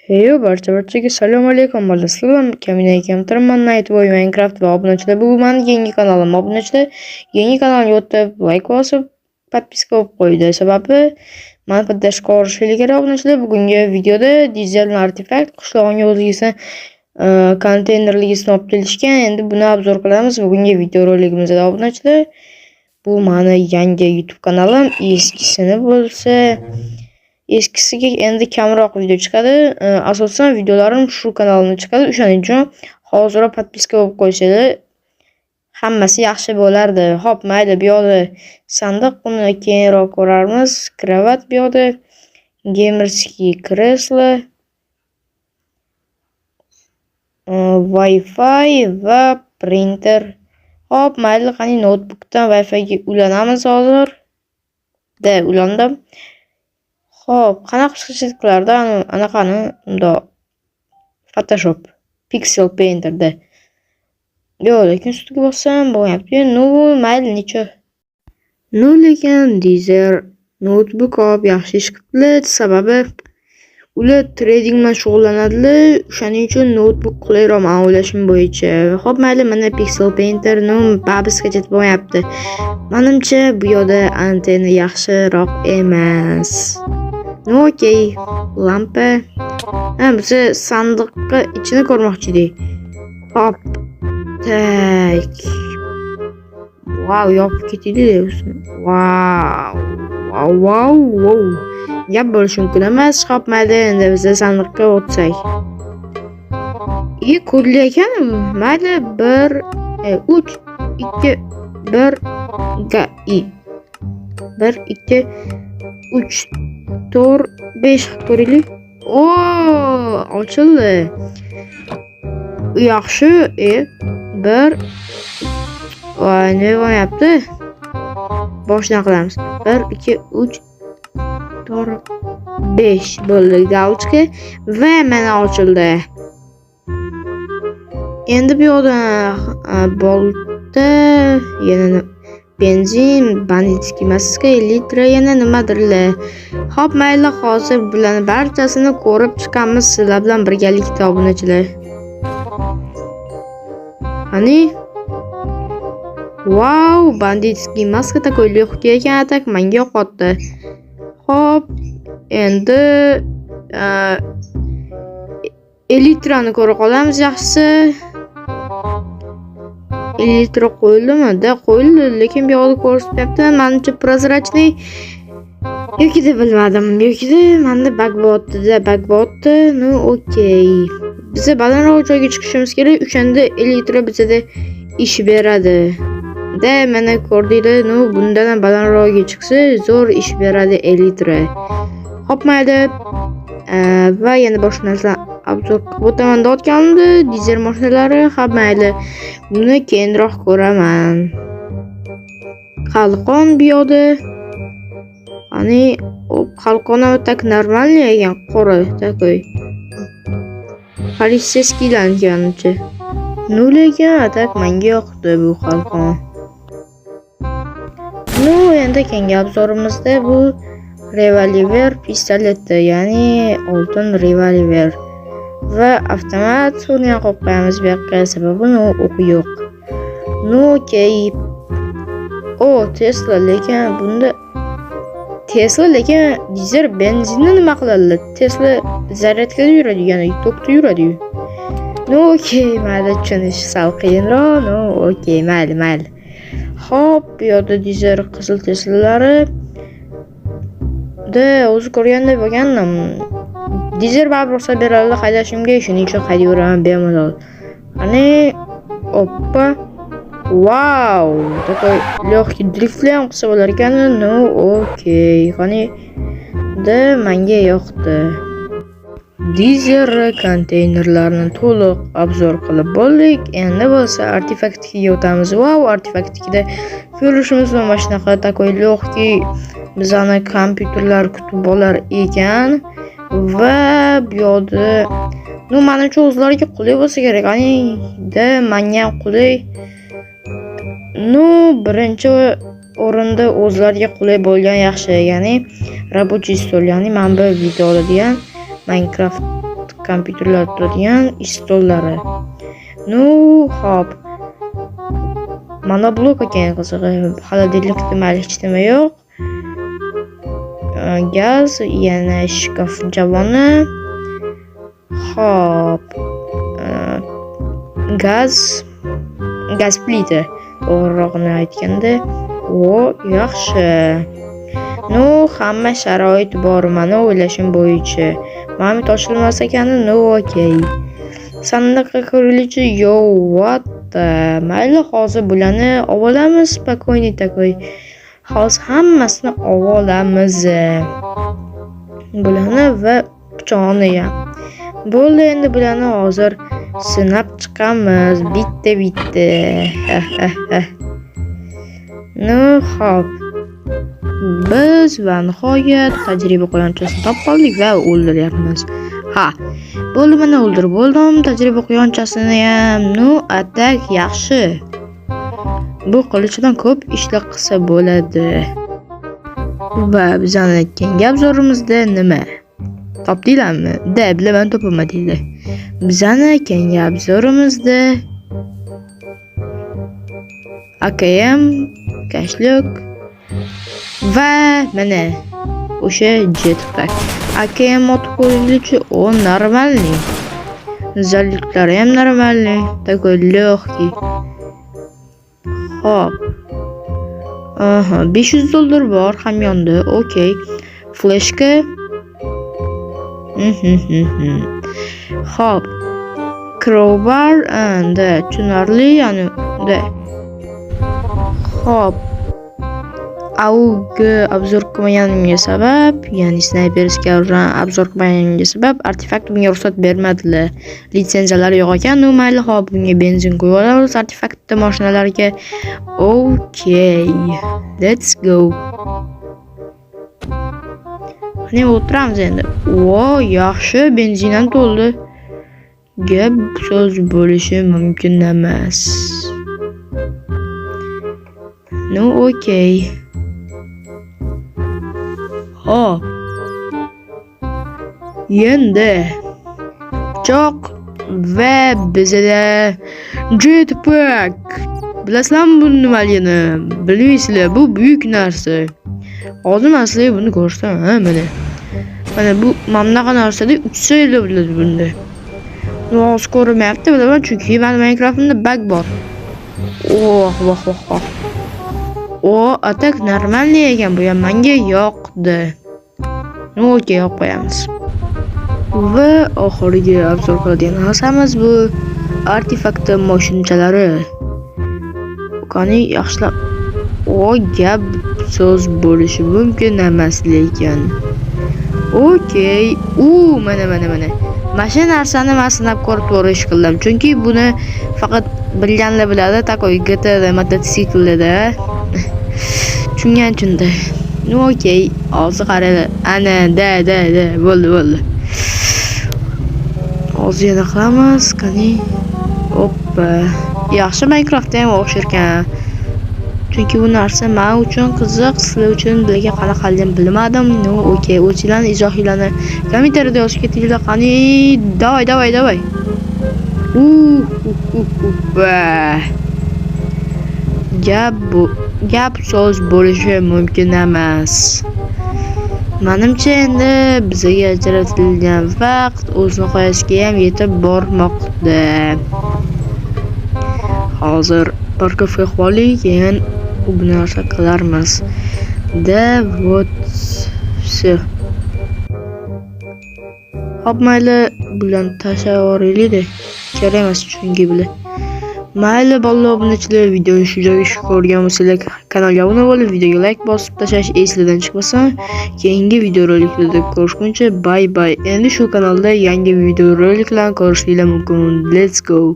Heyo barchaga assalomu alaykum sizlar kamina Nightboy Minecraft va obunachilar. Bu mening yangi kanalim. Obunachilar yangi kanalga o'tib like bosib podpiska olib qo'ydi. Sababi men poddashka olishim kerak obunachilar. Bugungi videoda dizel artefakt qishlog'iga o'zingizdan konteynerligisini olib kelishgan. Endi buni obzor qilamiz bugungi video roligimizda obunachilar. Bu mening yangi YouTube kanalim. Eskisiga endi kamroq video chiqadi. Asosan videolarim shu kanalimda chiqadi. O'shaning uchun hozirroq podpiska olib qo'ysanglar hammasi yaxshi bo'lardi. Xo'p, mayli, bu yoqda sandiq, uni keyinroq ko'ramiz. Kravat bu yoqda, gamerskiy kreslo, Wi-Fi va printer. Xo'p, mayli, qani notebookdan Wi-Fi ga ulanamiz hozir. Ulandim. Xo'p, qanaqa shirkatlarda anaqani Photoshop, Pixel Painterda. Yo'q, lekin ustiga bossam bo'lyapti. Mayli, necha. Lekin dizer notebook olib yaxshi ish qildi, sababi ular trading bilan shug'ullanadilar. O'shaning uchun notebook qulayroq men o'ylashim bo'yicha. Xo'p, mayli, mana Pixel Painter babisgacha bo'lyapti. Menimcha bu yoqda antenna yaxshiroq emas. Okey, lampa. Biz sandiqqa ichini ko'rmoqchi edik. Hop. Tak. Wow, yopib ketdi. Wow. Gap bo'lishi mumkin emas. Hop, mayli, endi biz sandiqqa o'tsak. Kodli ekan. Mayli, 1 3 2 1 ga 1 2 3 4 5 ko'raylik. Ochildi. Yaxshi. 1 voy, nima bo'lyapti? Boshdan qilamiz. 1 2 3 4 5 bo'ldi galchka va mana ochildi. Endi bu yoqda bolta, yana benzin, banditskiy maska, litr, yana nimadirlar. Hop, mayli, hozir bularni barchasini ko'rib chiqamiz sizlar bilan birgalikda obunachilar. Qani? Wow, banditskiy maska takoyli ekan, atak menga yoqdi. Hop, endi litrani ko'ra qolamiz yaxshisi. Elektro qo'yildimi? Qo'yildi, lekin bu yoqda ko'rsatyapti. Menimcha prozrachniy yoki deb bilmadim. Yoki menda bug bo'lyapti. Okey. Biz balandroq joyga chiqishimiz kerak. O'shanda elektro bizga ish beradi. Mana ko'rdinglar, bundan balandroqga chiqsa zo'r ish beradi elektro. Hop, mayli. Va yana boshqa narsa obzor qilib o'taman deyotganimda, dizel mashinalari. Hop, mayli. Buni keyinroq ko'raman. Qalqon bu yoqda. Qani, qalqoni tak normalniy ekan, qora takoy. Politsiyaskilangancha. Lekin atak menga yoqdi bu qalqon. Endi keyingi obzorimizda bu revolver pistoleti, ya'ni oltin revolver va avtomat uni qo'yib qo'yamiz bu yoqqa, sababi o'qi yo'q. Okey. Tesla, lekin dizel benzinni nima qiladi? Tesla zaryadkada yuradi, ya'ni tokda yuradi. Okey, mayli, tushunish sal qiyinroq. Okey, mayli. Hop, bu yoqda dizel qizil Teslalari. O'zi ko'rganda bo'lgandim. Dizel baribir ruxsat beradi haydashimga, shuning uchun haydayveraman bemalol. Qani, oppa. Wow, takoy lehki driftlar ham qilsa bo'lar ekan. Okey. Qani, menga yoqdi. Dizel konteynerlarni to'liq obzor qilib bo'ldik. Endi bo'lsa artefaktga o'tamiz. Wow, artefaktda ko'rishimiz mana shunaqa takoy lehki bizani kompyuterlar kutib olar ekan va bu yoqda menimcha o'zlariga qulay bo'lsa kerak. Menga ham qulay. Birinchi o'rinda o'zlariga qulay bo'lgan yaxshi, ya'ni рабочий stol, ya'ni men bu videoda degan Minecraft kompyuterlar turadigan ish stollari. Ну, hop. Mana blok ekan qizig'i. Xolodilnik nima hech nima yo'q. Gaz, yana shkaf javoni. Hop. Gaz plita. To'g'rirog'ini aytganda, yaxshi. Ну, hamma sharoit bor, meni o'ylashim bo'yicha. Ma'lumot ochilmas ekan, okey. Sandiqqa kirilishi what? Mayli, hozir bularni olamiz, spokойный такой. Hozir hammasini olamiz. Bularni va pichoqni ham. Bo'ldi, endi bularni hozir sinab chiqamiz, bitta. Ну, hop. Biz va nihoyat tajriba quyonchasini topib oldik va o'ldiryapmiz. Bo'ldi, mana o'ldirib bo'ldim. Tajriba quyonchasini ham. Ну, atak yaxshi. Bu qilichdan ko'p ishlar qilsa bo'ladi. Va bizani aytgan gap zo'rimizda nima? Topdinglarmi? Bilaman topaman deydi. Bizani aytgan gap zo'rimizda AKM, kashlik va mana o'sha jetpack. AKM otib qo'yilishi o normalniy. Zalliklari ham normalniy. Такой легкий. Hop. $500 bor hamyonda. Okey. Flashka. Hop. Crowbar and tushunarli, ya'ni hop. AUG obzor qilmaganimga sabab, ya'ni snayperga obzor qilmaganimga sabab artefakt bunga ruxsat bermadilar. Litsenziyalari yo'q ekan. No, mayli, hop, bunga benzin qo'yib olamiz artefaktda mashinalarga. Okay. Let's go. Qani o'tiramiz endi. Yaxshi, benzin ham to'ldi. Gap so'z bo'lishi mumkin emas. No, okay. Endi pichoq va bizada jetpack. Bilasizlarmi bu nimaligini? Bilmaysizlar, bu buyuk narsa. Hozir sizlarga buni ko'rsam, mana bu mamlaqa narsada utsanglar bo'ladi bunda. Hozir ko'rmayapti, bilaman, chunki meni Minecraft'imda bug bor. Atak normalniy ekan, bu ham menga yoqdi. Okey, yo'q qo'yamiz. Va oxirgi obzor qiladigan narsamiz bu artefakt mashinachalari. Qani yaxshilab. Gap so'z bo'lishi mumkin emas lekin. Okey. Mana. Mashina narsani men sinab ko'rib ko'rish qildim. Chunki buni faqat bilganlar biladi, takoy GTA mototsiklda. Tushungan. Okey, hozir qaranglar. Ana, bo'ldi. Hozir yana qilamiz, qani. Hoppa. Yaxshi, Minecraftda ham o'xsharkan. Chunki bu narsa men uchun qiziq, sizlar uchun bizga qanaqaligini bilmadim. Okey, o'zingizlarning izohinglarni kommentariyada yozib ketinglar. Qani, davay. Gap so'z bo'lishi mumkin emas. Menimcha endi bizga ajratilgan vaqt o'z nihoyasiga ham yetib bormoqda. Hozir bir kafe qilib, keyin bu narsa qilarmiz. Hop, mayli, bularni tashlab yuboraylik-da. Kerak emas chunki bular. Mayli, bolalar, obunachilar, videoni shu joyga ko'rgan bo'lsangiz, kanalga obuna bo'lib, videoga like bosib tashlash esingizdan chiqmasa, keyingi videoroliklarda ko'rishguncha bye. Endi shu kanalda yangi videoroliklarni ko'rishingiz mumkin. Let's go.